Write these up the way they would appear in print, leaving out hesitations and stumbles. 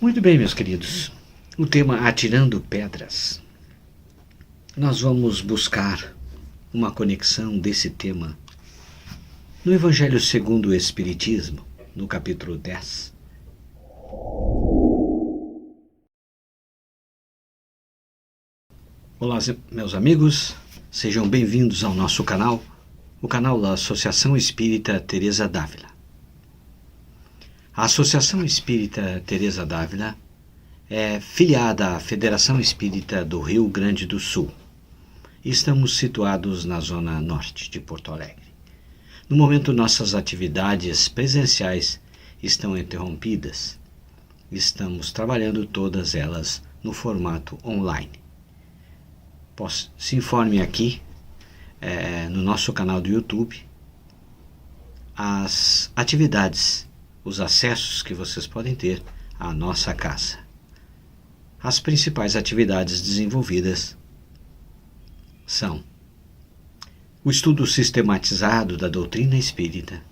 Muito bem, meus queridos. O tema Atirando Pedras. Nós vamos buscar uma conexão desse tema no Evangelho segundo o Espiritismo, no capítulo 10. Olá, meus amigos. Sejam bem-vindos ao nosso canal, o canal da Associação Espírita Teresa d'Ávila. A Associação Espírita Teresa d'Ávila é filiada à Federação Espírita do Rio Grande do Sul. Estamos situados na zona norte de Porto Alegre. No momento, nossas atividades presenciais estão interrompidas. Estamos trabalhando todas elas no formato online. Se informe aqui no nosso canal do YouTube as atividades, os acessos que vocês podem ter à nossa casa. As principais atividades desenvolvidas são o estudo sistematizado da doutrina espírita,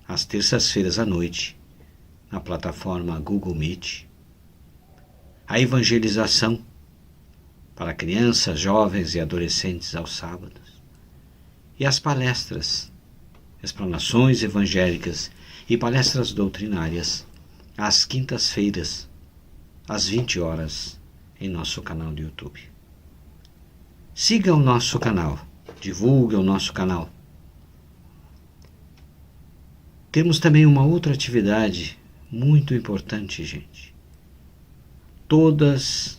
às terças-feiras à noite, na plataforma Google Meet, a evangelização para crianças, jovens e adolescentes aos sábados, e as palestras, explanações evangélicas e palestras doutrinárias às quintas-feiras, às 20 horas, em nosso canal do YouTube. Siga o nosso canal, divulgue o nosso canal. Temos também uma outra atividade muito importante, gente. Todos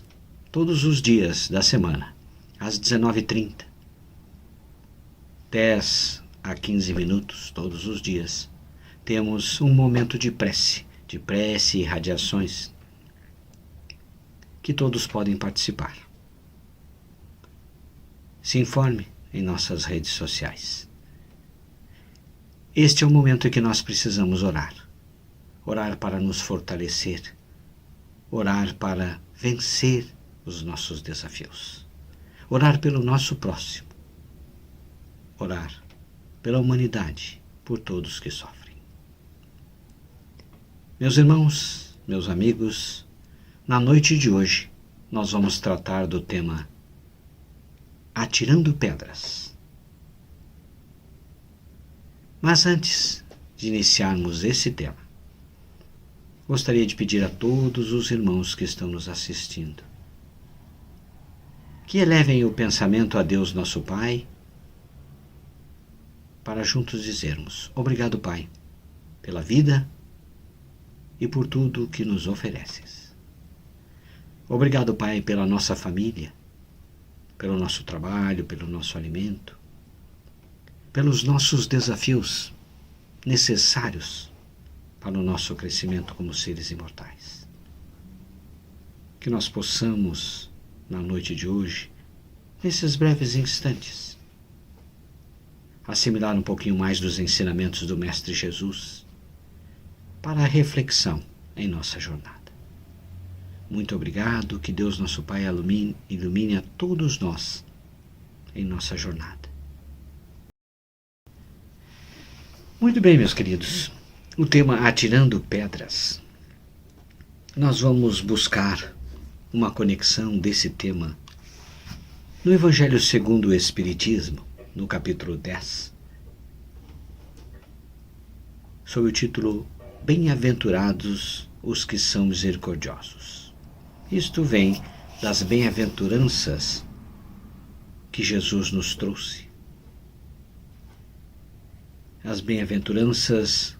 os dias da semana, às 19h30, 10 a 15 minutos, todos os dias, temos um momento de prece e radiações, que todos podem participar. Se informe em nossas redes sociais. Este é o momento em que nós precisamos orar. Orar para nos fortalecer. Orar para vencer os nossos desafios. Orar pelo nosso próximo. Orar pela humanidade, por todos que sofrem. Meus irmãos, meus amigos, na noite de hoje nós vamos tratar do tema Atirando Pedras. Mas antes de iniciarmos esse tema, gostaria de pedir a todos os irmãos que estão nos assistindo que elevem o pensamento a Deus nosso Pai, para juntos dizermos: obrigado, Pai, pela vida e por tudo que nos ofereces. Obrigado, Pai, pela nossa família, pelo nosso trabalho, pelo nosso alimento, pelos nossos desafios necessários para o nosso crescimento como seres imortais. Que nós possamos, na noite de hoje, nesses breves instantes, assimilar um pouquinho mais dos ensinamentos do Mestre Jesus para a reflexão em nossa jornada. Muito obrigado, que Deus nosso Pai ilumine a todos nós em nossa jornada. Muito bem, meus queridos, o tema Atirando Pedras. Nós vamos buscar uma conexão desse tema no Evangelho segundo o Espiritismo, no capítulo 10, sob o título Bem-aventurados os que são misericordiosos. Isto vem das bem-aventuranças que Jesus nos trouxe. As bem-aventuranças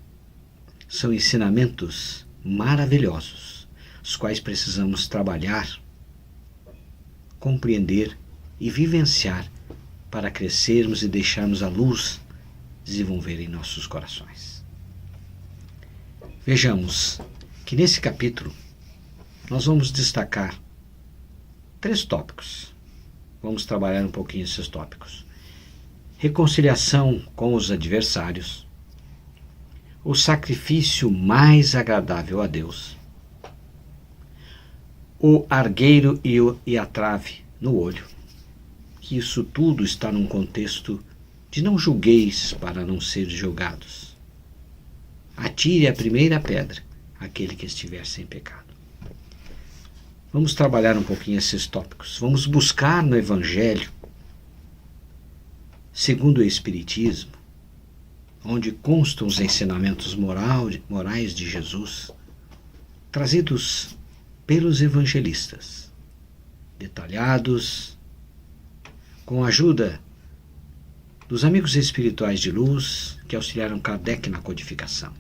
são ensinamentos maravilhosos, os quais precisamos trabalhar, compreender e vivenciar para crescermos e deixarmos a luz desenvolver em nossos corações. Vejamos que nesse capítulo nós vamos destacar 3 tópicos. Vamos trabalhar um pouquinho esses tópicos. Reconciliação com os adversários, o sacrifício mais agradável a Deus, o argueiro e a trave no olho, que isso tudo está num contexto de não julgueis para não ser julgados. Atire a primeira pedra aquele que estiver sem pecado. Vamos trabalhar um pouquinho esses tópicos. Vamos buscar no Evangelho, segundo o Espiritismo, onde constam os ensinamentos morais de Jesus, trazidos pelos evangelistas, detalhados, com a ajuda dos amigos espirituais de luz que auxiliaram Kardec na codificação,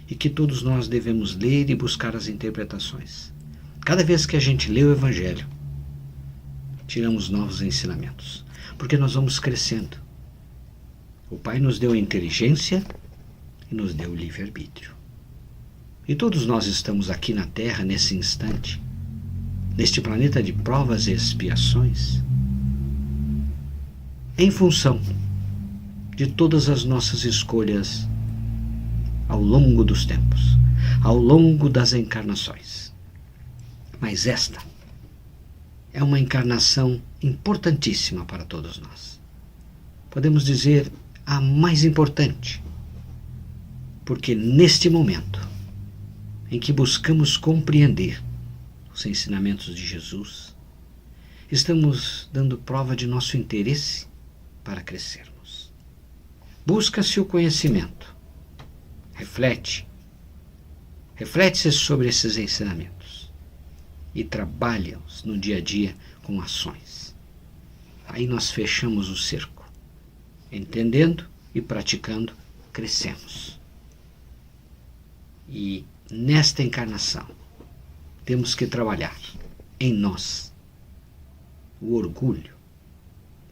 e que todos nós devemos ler e buscar as interpretações. Cada vez que a gente lê o Evangelho, tiramos novos ensinamentos, porque nós vamos crescendo. O Pai nos deu a inteligência e nos deu o livre-arbítrio. E todos nós estamos aqui na Terra, nesse instante, neste planeta de provas e expiações, em função de todas as nossas escolhas ao longo dos tempos, ao longo das encarnações. Mas esta é uma encarnação importantíssima para todos nós. Podemos dizer a mais importante, porque neste momento em que buscamos compreender os ensinamentos de Jesus, estamos dando prova de nosso interesse para crescermos. Busca-se o conhecimento. Reflete-se sobre esses ensinamentos e trabalha-os no dia a dia com ações. Aí nós fechamos o cerco. Entendendo e praticando, crescemos. E nesta encarnação, temos que trabalhar em nós o orgulho,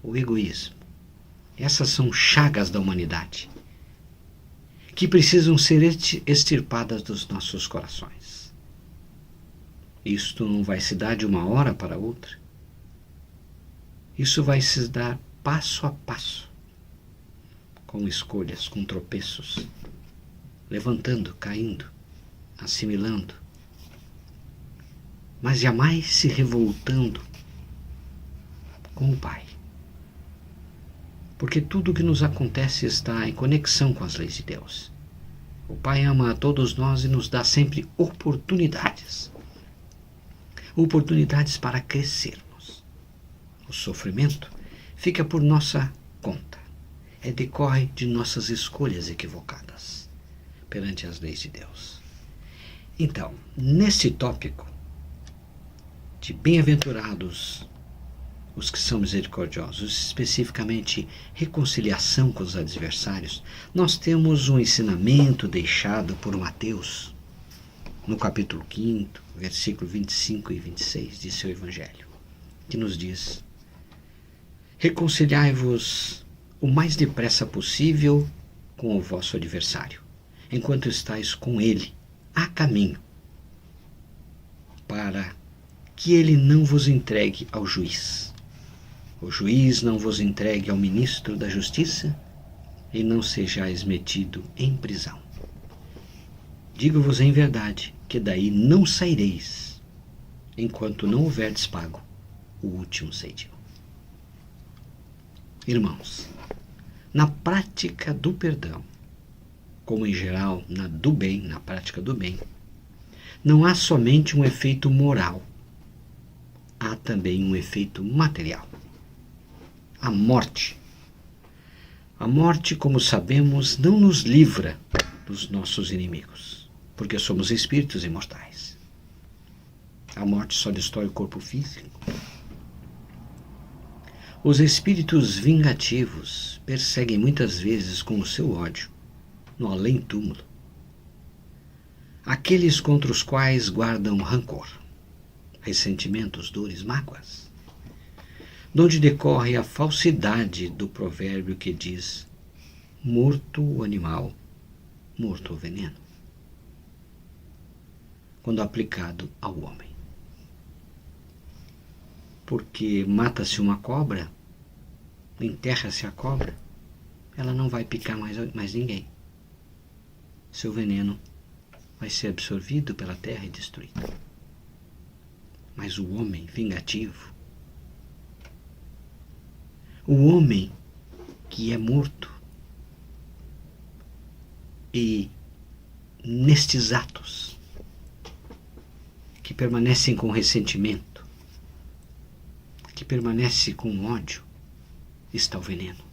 o egoísmo. Essas são chagas da humanidade que precisam ser extirpadas dos nossos corações. Isto não vai se dar de uma hora para outra. Isso vai se dar passo a passo, com escolhas, com tropeços, levantando, caindo, assimilando, mas jamais se revoltando com o Pai. Porque tudo o que nos acontece está em conexão com as leis de Deus. O Pai ama a todos nós e nos dá sempre oportunidades. Oportunidades para crescermos. O sofrimento fica por nossa conta. Decorre de nossas escolhas equivocadas perante as leis de Deus. Então, nesse tópico de bem-aventurados os que são misericordiosos, especificamente reconciliação com os adversários, nós temos um ensinamento deixado por Mateus, no capítulo 5, versículo 25 e 26 de seu Evangelho, que nos diz: reconciliai-vos o mais depressa possível com o vosso adversário, enquanto estáis com ele a caminho, para que ele não vos entregue ao juiz. O juiz não vos entregue ao ministro da justiça e não sejais metido em prisão. Digo-vos em verdade que daí não saireis, enquanto não houverdes pago o último cêntimo. Irmãos, na prática do perdão, como em geral na prática do bem, não há somente um efeito moral, há também um efeito material. A morte, como sabemos, não nos livra dos nossos inimigos, porque somos espíritos imortais. A morte só destrói o corpo físico. Os espíritos vingativos perseguem muitas vezes com o seu ódio, no além-túmulo, aqueles contra os quais guardam rancor, ressentimentos, dores, mágoas, donde decorre a falsidade do provérbio que diz: morto o animal, morto o veneno, quando aplicado ao homem. Porque mata-se uma cobra, enterra-se a cobra, ela não vai picar mais ninguém. Seu veneno vai ser absorvido pela terra e destruído. Mas o homem vingativo, o homem que é morto, e nestes atos que permanecem com ressentimento, que permanecem com ódio, está o veneno.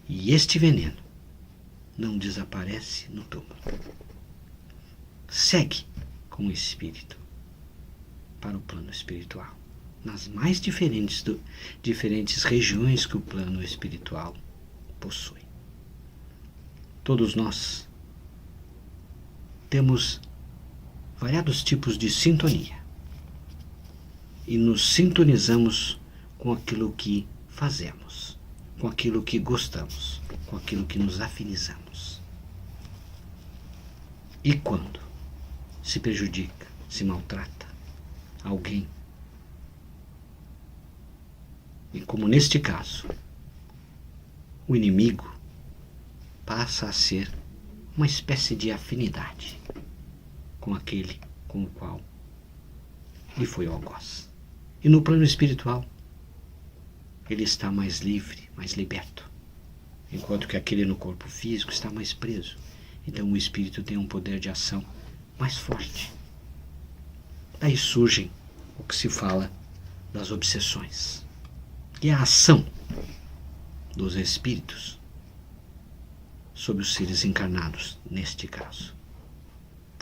E este veneno não desaparece no túmulo. Segue com o espírito para o plano espiritual, nas mais diferentes regiões que o plano espiritual possui. Todos nós temos variados tipos de sintonia e nos sintonizamos com aquilo que fazemos, com aquilo que gostamos, com aquilo que nos afinizamos. E quando se prejudica, se maltrata alguém, e como neste caso, o inimigo passa a ser uma espécie de afinidade com aquele com o qual lhe foi o algoz. E no plano espiritual, ele está mais livre, mais liberto, enquanto que aquele no corpo físico está mais preso. Então o espírito tem um poder de ação mais forte. Daí surgem o que se fala das obsessões, que é a ação dos espíritos sobre os seres encarnados, neste caso.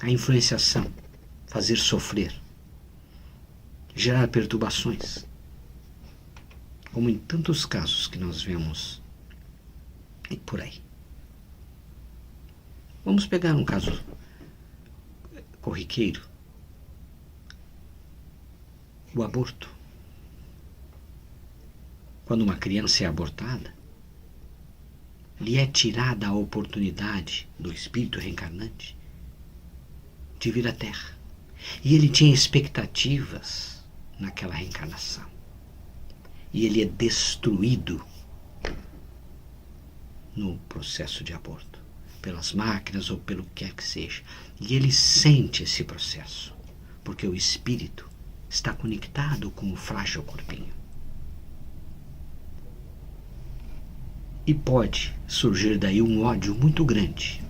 A influenciação, fazer sofrer, gerar perturbações, como em tantos casos que nós vemos e por aí. Vamos pegar um caso corriqueiro: o aborto. Quando uma criança é abortada, lhe é tirada a oportunidade do espírito reencarnante de vir à Terra. E ele tinha expectativas naquela reencarnação. E ele é destruído no processo de aborto, pelas máquinas ou pelo que quer que seja. E ele sente esse processo, porque o espírito está conectado com o frágil corpinho. E pode surgir daí um ódio muito grande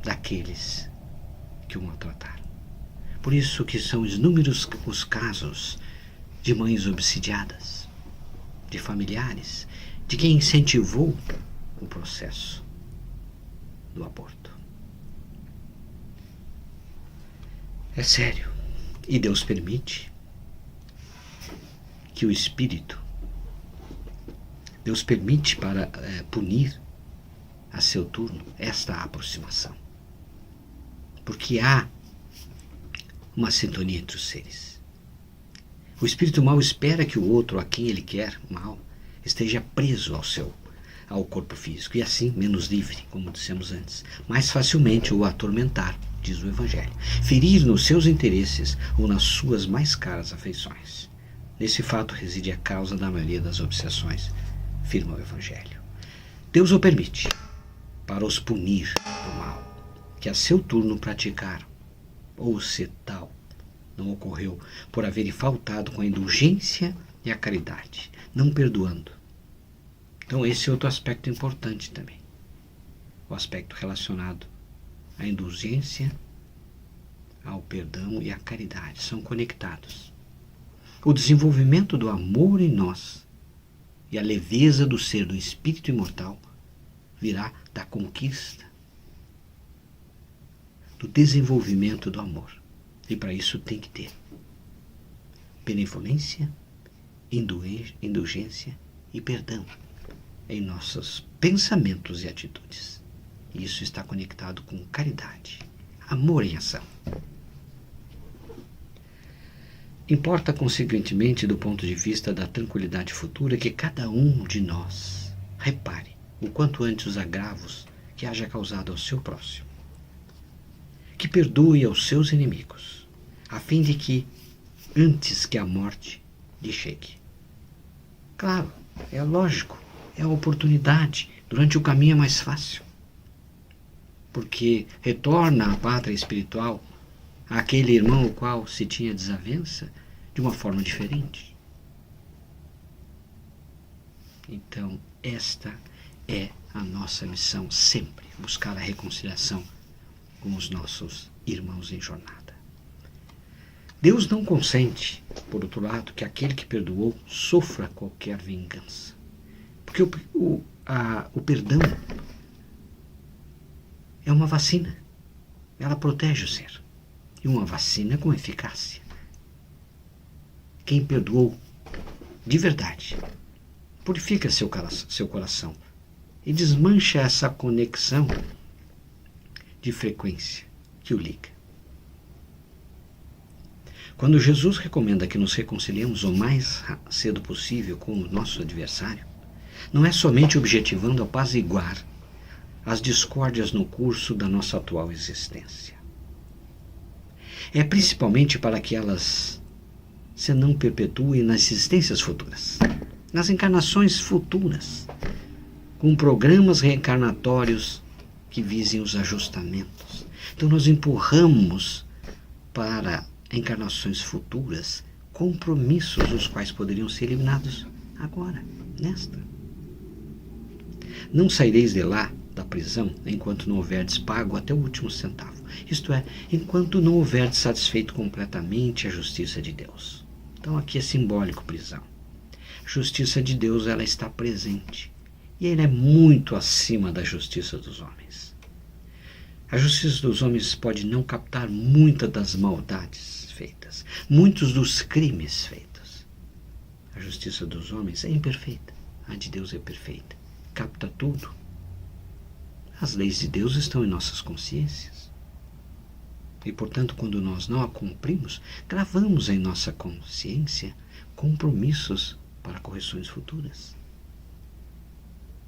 daqueles que o maltrataram. Por isso que são inúmeros os casos de mães obsidiadas, de familiares, de quem incentivou o processo do aborto. É sério. E Deus permite que o espírito, Deus permite para punir a seu turno esta aproximação. Porque há uma sintonia entre os seres. O espírito mau espera que o outro, a quem ele quer mal, esteja preso ao corpo físico, e assim menos livre, como dissemos antes, mais facilmente o atormentar, diz o Evangelho, ferir nos seus interesses ou nas suas mais caras afeições. Nesse fato reside a causa da maioria das obsessões, afirma o Evangelho. Deus o permite para os punir do mal que a seu turno praticaram, ou se tal não ocorreu por haverem faltado com a indulgência e a caridade, não perdoando. Então esse é outro aspecto importante também, o aspecto relacionado à indulgência, ao perdão e à caridade, são conectados. O desenvolvimento do amor em nós e a leveza do ser do espírito imortal virá da conquista, do desenvolvimento do amor. E para isso tem que ter benevolência, indulgência e perdão em nossos pensamentos e atitudes. E isso está conectado com caridade, amor em ação. Importa, consequentemente, do ponto de vista da tranquilidade futura, que cada um de nós repare o quanto antes os agravos que haja causado ao seu próximo, que perdoe aos seus inimigos, a fim de que, antes que a morte lhe chegue. Claro, é lógico, é a oportunidade, durante o caminho é mais fácil, porque retorna à pátria espiritual aquele irmão o qual se tinha desavença de uma forma diferente. Então, esta é a nossa missão sempre, buscar a reconciliação com os nossos irmãos em jornada. Deus não consente, por outro lado, que aquele que perdoou sofra qualquer vingança. Porque o perdão é uma vacina. Ela protege o ser. E uma vacina com eficácia. Quem perdoou de verdade purifica seu coração e desmancha essa conexão de frequência que o liga. Quando Jesus recomenda que nos reconciliemos o mais cedo possível com o nosso adversário, não é somente objetivando apaziguar as discórdias no curso da nossa atual existência. É principalmente para que elas se não perpetuem nas existências futuras, nas encarnações futuras, com programas reencarnatórios que visem os ajustamentos. Então nós empurramos para encarnações futuras compromissos os quais poderiam ser eliminados agora, nesta. Não saireis de lá, da prisão, enquanto não houverdes pago até o último centavo. Isto é, enquanto não houverdes satisfeito completamente a justiça de Deus. Então aqui é simbólico prisão. A justiça de Deus, ela está presente. E ela é muito acima da justiça dos homens. A justiça dos homens pode não captar muitas das maldades feitas, muitos dos crimes feitos. A justiça dos homens é imperfeita, a de Deus é perfeita, capta tudo. As leis de Deus estão em nossas consciências. E, portanto, quando nós não a cumprimos, gravamos em nossa consciência compromissos para correções futuras.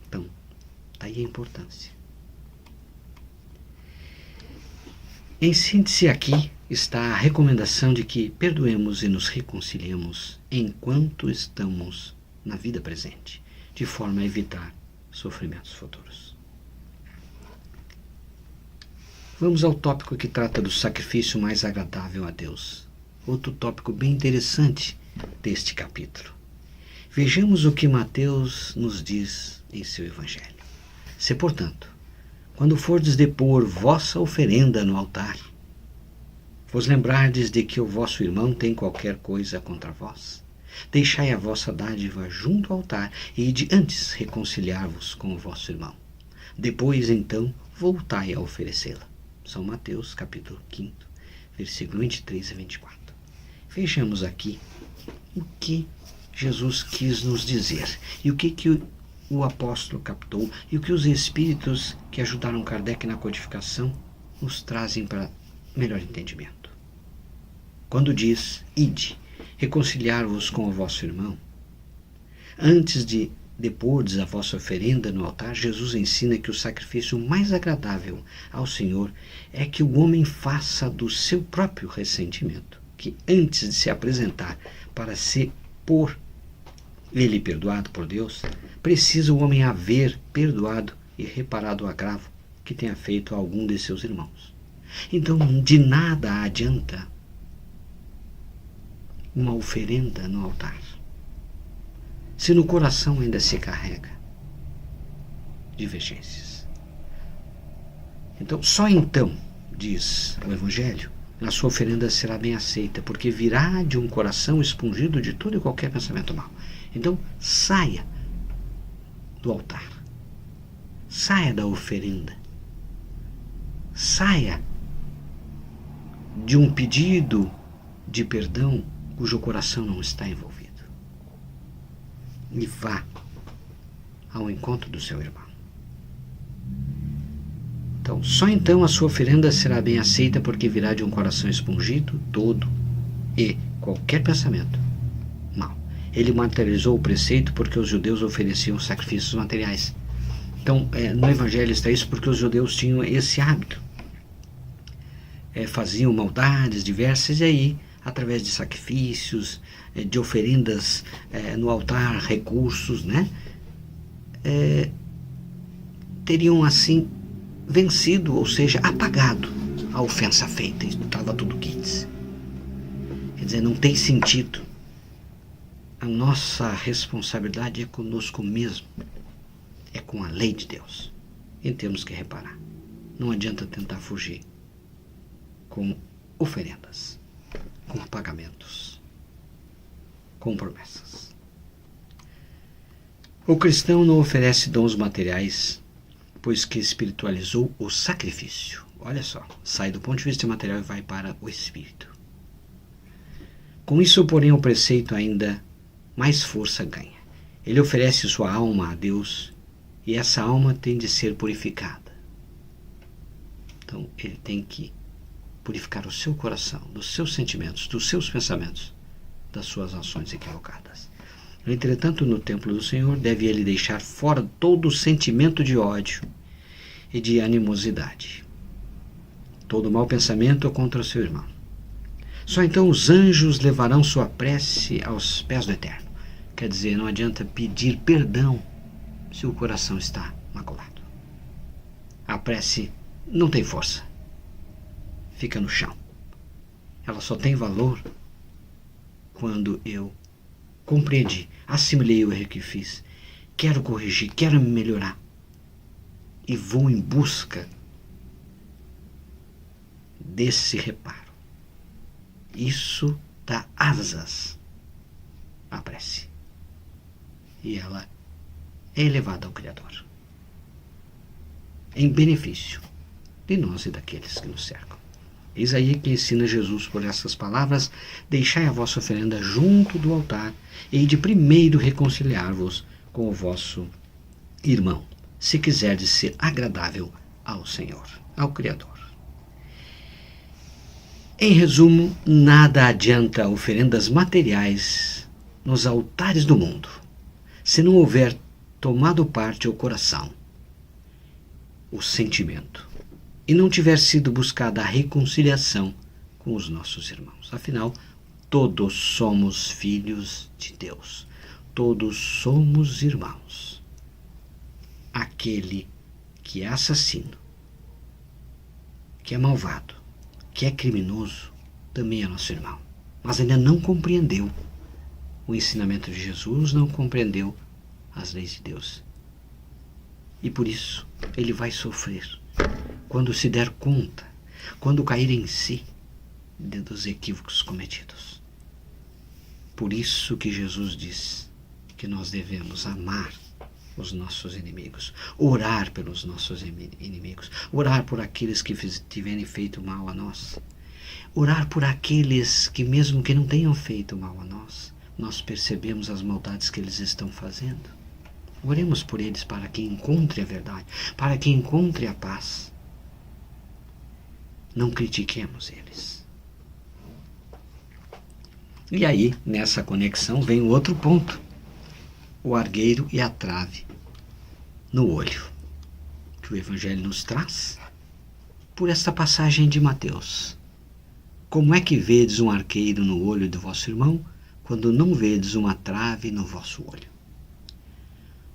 Então, daí a importância. Em síntese, aqui está a recomendação de que perdoemos e nos reconciliemos enquanto estamos na vida presente, de forma a evitar sofrimentos futuros. Vamos ao tópico que trata do sacrifício mais agradável a Deus. Outro tópico bem interessante deste capítulo. Vejamos o que Mateus nos diz em seu Evangelho. Se, portanto, quando fordes depor vossa oferenda no altar, vos lembrardes de que o vosso irmão tem qualquer coisa contra vós, deixai a vossa dádiva junto ao altar e ide antes reconciliar-vos com o vosso irmão. Depois, então, voltai a oferecê-la. São Mateus, capítulo 5, versículo 23 a 24. Vejamos aqui o que Jesus quis nos dizer e o que o apóstolo captou e o que os espíritos que ajudaram Kardec na codificação nos trazem para melhor entendimento. Quando diz, ide, reconciliar-vos com o vosso irmão, antes de depordes a vossa oferenda no altar, Jesus ensina que o sacrifício mais agradável ao Senhor é que o homem faça do seu próprio ressentimento, que antes de se apresentar para ser por ele perdoado por Deus, precisa o homem haver perdoado e reparado o agravo que tenha feito a algum de seus irmãos. Então, de nada adianta uma oferenda no altar, se no coração ainda se carrega divergências. Então, só então, diz o Evangelho, a sua oferenda será bem aceita, porque virá de um coração expungido de todo e qualquer pensamento mau. Então, saia do altar, saia da oferenda, saia de um pedido de perdão cujo coração não está envolvido. E vá ao encontro do seu irmão. Então, só então a sua oferenda será bem aceita, porque virá de um coração expungido todo e qualquer pensamento mau. Ele materializou o preceito porque os judeus ofereciam sacrifícios materiais. Então, no Evangelho está isso porque os judeus tinham esse hábito. Faziam maldades diversas e aí, através de sacrifícios, de oferendas no altar, recursos, teriam assim vencido, ou seja, apagado a ofensa feita. Estava tudo quites. Quer dizer, não tem sentido. A nossa responsabilidade é conosco mesmo, é com a lei de Deus. E temos que reparar. Não adianta tentar fugir com oferendas. com pagamentos, com promessas. O cristão não oferece dons materiais, pois que espiritualizou o sacrifício. Olha só, sai do ponto de vista material e vai para o espírito. Com isso, porém, o preceito ainda mais força ganha. Ele oferece sua alma a Deus e essa alma tem de ser purificada. Então, ele tem que purificar o seu coração, dos seus sentimentos, dos seus pensamentos, das suas ações equivocadas. Entretanto, no templo do Senhor, deve ele deixar fora todo o sentimento de ódio e de animosidade, todo mau pensamento contra o seu irmão. Só então os anjos levarão sua prece aos pés do Eterno. Quer dizer, não adianta pedir perdão se o coração está maculado. A prece não tem força. Fica no chão. Ela só tem valor quando eu compreendi, assimilei o erro que fiz, quero corrigir, quero me melhorar e vou em busca desse reparo. Isso dá asas à prece e ela é elevada ao Criador em benefício de nós e daqueles que nos cercam. Eis aí que ensina Jesus por essas palavras: deixai a vossa oferenda junto do altar e de primeiro reconciliar-vos com o vosso irmão, se quiserdes ser agradável ao Senhor, ao Criador. Em resumo, nada adianta oferendas materiais nos altares do mundo, se não houver tomado parte o coração, o sentimento, e não tiver sido buscada a reconciliação com os nossos irmãos. Afinal, todos somos filhos de Deus. Todos somos irmãos. Aquele que é assassino, que é malvado, que é criminoso, também é nosso irmão. Mas ainda não compreendeu o ensinamento de Jesus, não compreendeu as leis de Deus. E por isso ele vai sofrer quando se der conta, quando cair em si dos equívocos cometidos. Por isso que Jesus diz que nós devemos amar os nossos inimigos, orar pelos nossos inimigos, orar por aqueles que tiverem feito mal a nós, orar por aqueles que, mesmo que não tenham feito mal a nós, nós percebemos as maldades que eles estão fazendo. Oremos por eles para que encontre a verdade, para que encontre a paz. Não critiquemos eles. E aí, nessa conexão, vem o outro ponto: o argueiro e a trave no olho, que o Evangelho nos traz por esta passagem de Mateus. Como é que vedes um arqueiro no olho do vosso irmão, quando não vedes uma trave no vosso olho?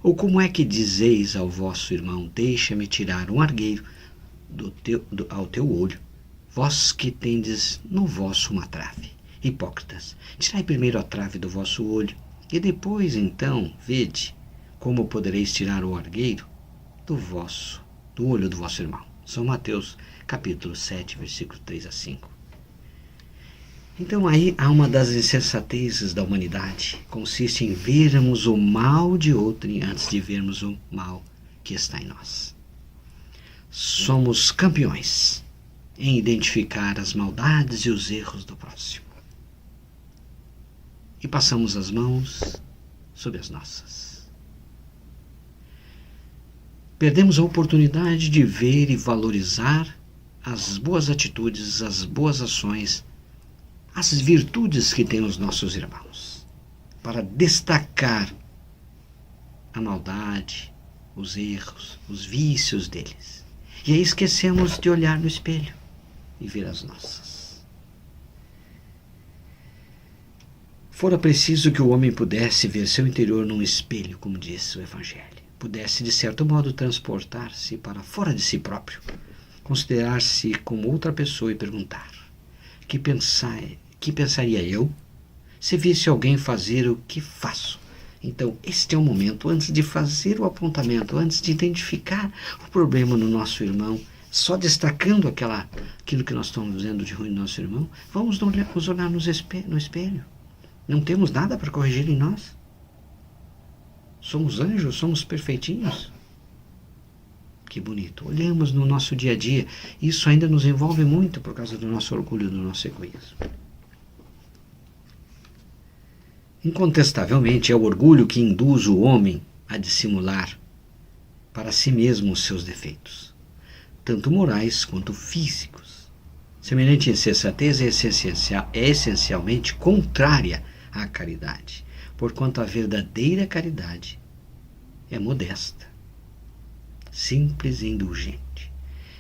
Ou como é que dizeis ao vosso irmão: deixa-me tirar um argueiro ao teu olho, vós que tendes no vosso uma trave? Hipócritas, tirai primeiro a trave do vosso olho, e depois, então, vede como podereis tirar o argueiro do olho do vosso irmão. São Mateus, capítulo 7, versículo 3 a 5. Então aí há uma das insensatezes da humanidade, consiste em vermos o mal de outrem antes de vermos o mal que está em nós. Somos campeões em identificar as maldades e os erros do próximo. E passamos as mãos sobre as nossas. Perdemos a oportunidade de ver e valorizar as boas atitudes, as boas ações, as virtudes que têm os nossos irmãos, para destacar a maldade, os erros, os vícios deles. E aí esquecemos de olhar no espelho e ver as nossas. Fora preciso que o homem pudesse ver seu interior num espelho, como disse o Evangelho, pudesse de certo modo transportar-se para fora de si próprio, considerar-se como outra pessoa e perguntar: que pensaria eu se visse alguém fazer o que faço? Então, este é o momento, antes de fazer o apontamento, antes de identificar o problema no nosso irmão, só destacando aquilo que nós estamos vendo de ruim no nosso irmão, vamos nos olhar no espelho. Não temos nada para corrigir em nós. Somos anjos, somos perfeitinhos. Que bonito. Olhamos no nosso dia a dia. Isso ainda nos envolve muito por causa do nosso orgulho, do nosso egoísmo. Incontestavelmente, é o orgulho que induz o homem a dissimular para si mesmo os seus defeitos, tanto morais quanto físicos. Semelhante insensatez é essencialmente contrária à caridade, porquanto a verdadeira caridade é modesta, simples e indulgente.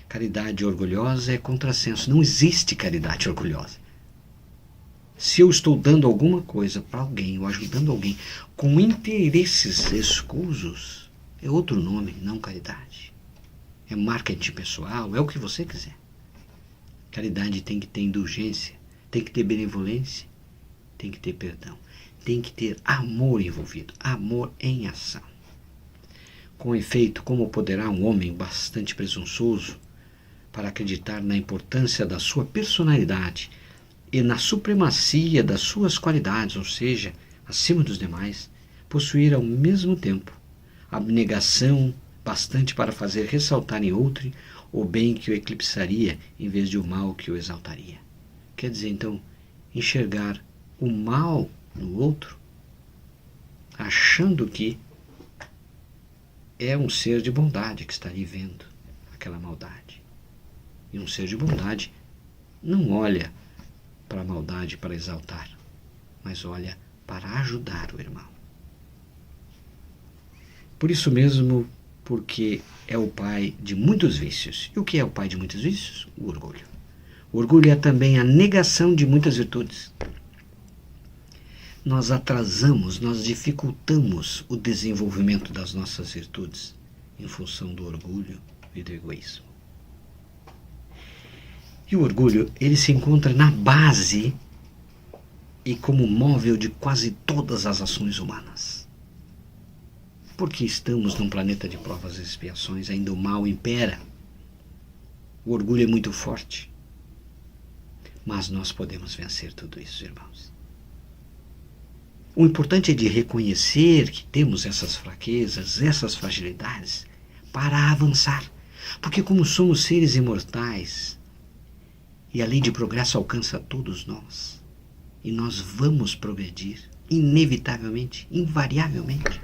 Caridade orgulhosa é contrassenso. Não existe caridade orgulhosa. Se eu estou dando alguma coisa para alguém ou ajudando alguém com interesses escusos, é outro nome, não caridade. É marketing pessoal, é o que você quiser. Caridade tem que ter indulgência, tem que ter benevolência, tem que ter perdão, tem que ter amor envolvido, amor em ação. Com efeito, como poderá um homem bastante presunçoso para acreditar na importância da sua personalidade e na supremacia das suas qualidades, ou seja, acima dos demais, possuir ao mesmo tempo abnegação bastante para fazer ressaltar em outro o bem que o eclipsaria em vez de o mal que o exaltaria? Quer dizer, então, enxergar o mal no outro, achando que é um ser de bondade que está ali vendo aquela maldade. E um ser de bondade não olha para a maldade para exaltar, mas olha para ajudar o irmão. Por isso mesmo, porque é o pai de muitos vícios. E o que é o pai de muitos vícios? O orgulho. O orgulho é também a negação de muitas virtudes. Nós atrasamos, nós dificultamos o desenvolvimento das nossas virtudes em função do orgulho e do egoísmo. E o orgulho, ele se encontra na base e como móvel de quase todas as ações humanas. Porque estamos num planeta de provas e expiações, ainda o mal impera. O orgulho é muito forte. Mas nós podemos vencer tudo isso, irmãos. O importante é de reconhecer que temos essas fraquezas, essas fragilidades, para avançar. Porque como somos seres imortais, e a lei de progresso alcança todos nós, e nós vamos progredir, inevitavelmente, invariavelmente.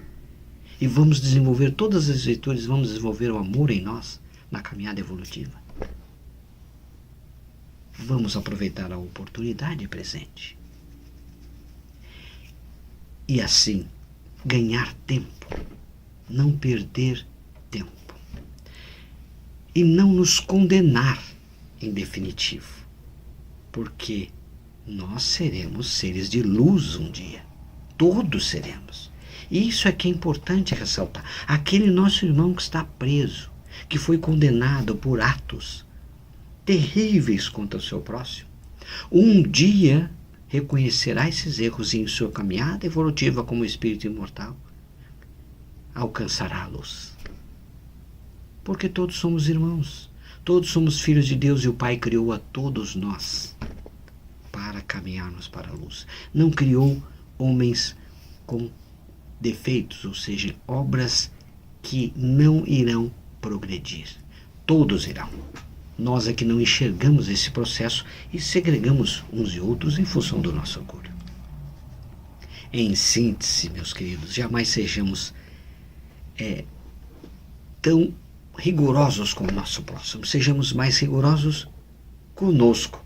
E vamos desenvolver todas as virtudes, vamos desenvolver o amor em nós, na caminhada evolutiva. Vamos aproveitar a oportunidade presente. E assim, ganhar tempo, não perder tempo. E não nos condenar, em definitivo. Porque nós seremos seres de luz um dia. Todos seremos. E isso é que é importante ressaltar. Aquele nosso irmão que está preso, que foi condenado por atos terríveis contra o seu próximo, um dia reconhecerá esses erros e em sua caminhada evolutiva como espírito imortal alcançará a luz. Porque todos somos irmãos, todos somos filhos de Deus e o Pai criou a todos nós para caminharmos para a luz. Não criou homens com defeitos, ou seja, obras que não irão progredir. Todos irão. Nós é que não enxergamos esse processo e segregamos uns e outros em função do nosso orgulho. Em síntese, meus queridos, jamais sejamos tão rigorosos com o nosso próximo. Sejamos mais rigorosos conosco,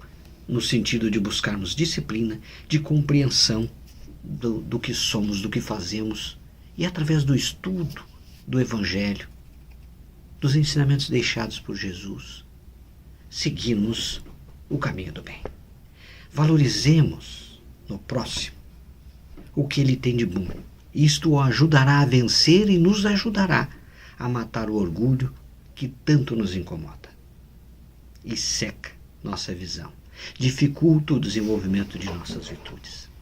no sentido de buscarmos disciplina, de compreensão do que somos, do que fazemos, e através do estudo do Evangelho, dos ensinamentos deixados por Jesus, seguimos o caminho do bem. Valorizemos no próximo o que ele tem de bom. Isto o ajudará a vencer e nos ajudará a matar o orgulho que tanto nos incomoda e seca nossa visão, dificulta o desenvolvimento de nossas virtudes.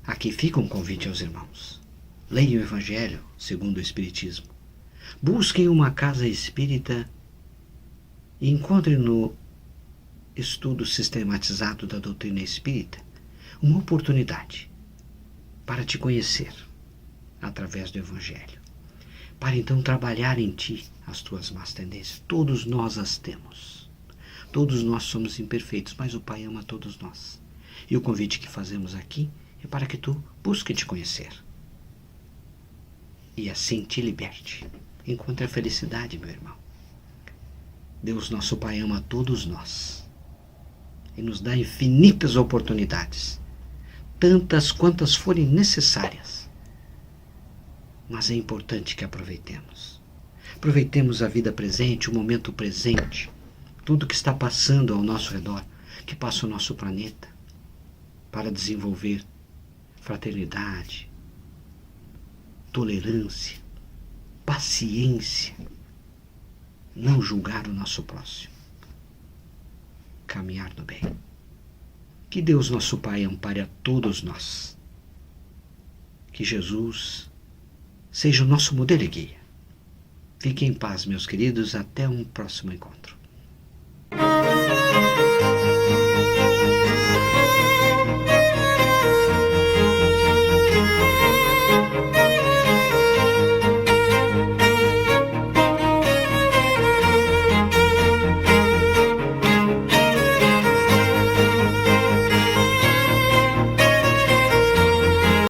Aqui fica um convite aos irmãos. Leiam o Evangelho segundo o Espiritismo. Busquem uma casa espírita E encontre no estudo sistematizado da doutrina espírita uma oportunidade para te conhecer através do Evangelho, para então trabalhar em ti as tuas más tendências. Todos nós as temos. Todos nós somos imperfeitos, mas o Pai ama todos nós. E o convite que fazemos aqui é para que tu busque te conhecer. E assim te liberte. Encontre a felicidade, meu irmão. Deus, nosso Pai, ama todos nós. E nos dá infinitas oportunidades. Tantas quantas forem necessárias. Mas é importante que aproveitemos. Aproveitemos a vida presente, o momento presente. Tudo que está passando ao nosso redor, que passa o nosso planeta, para desenvolver fraternidade, tolerância, paciência, não julgar o nosso próximo, caminhar no bem. Que Deus, nosso Pai, ampare a todos nós. Que Jesus seja o nosso modelo e guia. Fiquem em paz, meus queridos, até um próximo encontro.